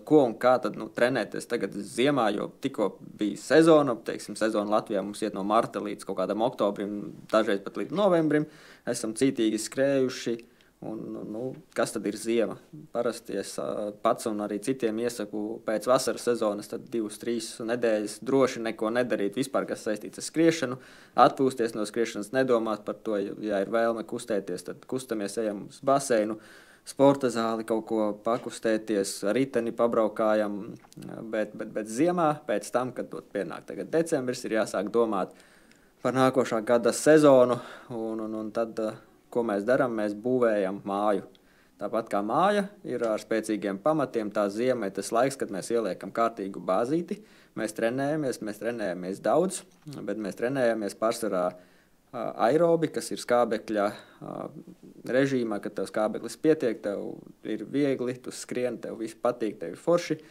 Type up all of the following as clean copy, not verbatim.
Ko un kā tad trenēties tagad ziemā, jo tikko bija sezona, teiksim, sezona Latvijā mums iet no marta līdz kaut kādam oktobrim, dažreiz pat līdz novembrim. Esam cītīgi skrējuši. Kas tad ir ziema? Parasti es pats un arī citiem iesaku pēc vasaras sezonas 2-3 nedēļas droši neko nedarīt vispār, kas saistīts ar skriešanu, atpūsties no skriešanas, nedomāt par to, ja ir vēlme kustēties, tad kustamies, ejam uz baseinu, sporta zāli, kaut ko pakustēties, riteni pabraukājam, bet ziemā, pēc tam, kad pienāk tagad decembris, ir jāsāk domāt par nākošā gada sezonu, un tad, ko mēs darām, mēs būvējam māju. Tāpat kā māja ir ar spēcīgiem pamatiem, tā ziema ir tas laiks, kad mēs ieliekam kārtīgu bāzīti, mēs trenējamies daudz, bet mēs trenējamies pārsvarā aerobi, kas ir skābekļa režīmā, kad tev skābeklis pietiek, tev ir viegli, tu skrieni, tev viss patīk, tev ir forši.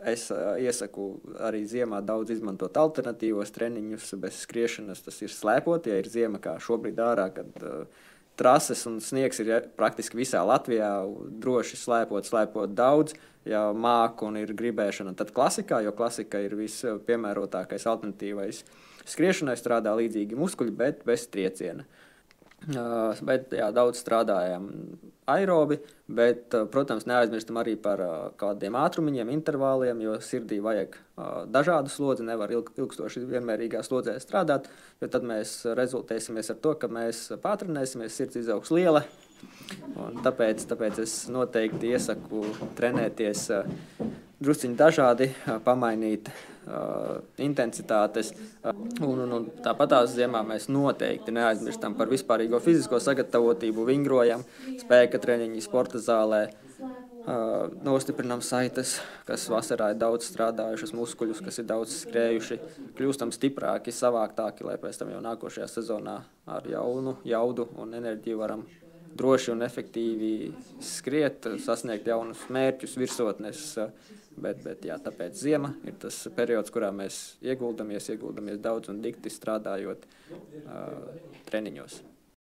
Es iesaku arī ziemā daudz izmantot alternatīvos treniņus bez skriešanas, tas ir slēpot, ja ir ziema kā šobrīd ārā, kad trases un sniegs ir praktiski visā Latvijā, droši slēpot daudz, ja māku un ir gribēšana, tad klasikā, jo klasika ir vispiemērotākais alternatīvais. Skriešanai strādā līdzīgi muskuļi, bet bez trieciena. Bet daudz strādājam aerobi, bet, protams, neaizmirstam arī par kādiem ātrumiņiem, intervāliem, jo sirdī vajag dažādu slodzi, nevar ilgstoši vienmērīgā slodzē strādāt, jo tad mēs rezultēsimies ar to, ka mēs pātrinēsimies, sirds izaugs liela, un tāpēc es noteikti iesaku trenēties drusciņi dažādi, pamainīt intensitātes, un tāpatās ziemā mēs noteikti neaizmirstam par vispārīgo fizisko sagatavotību, vingrojam, spēka treniņi sporta zālē, nostiprinam saites, kas vasarā ir daudz strādājušas, muskuļus, kas ir daudz skrējuši, kļūstam stiprāki, savāktāki, lai pēc tam jau nākošajā sezonā ar jaunu jaudu un enerģiju varam droši un efektīvi skriet, sasniegt jaunus mērķus, virsotnes, bet tāpēc ziema ir tas periods, kurā mēs ieguldamies daudz un dikti strādājot treniņos.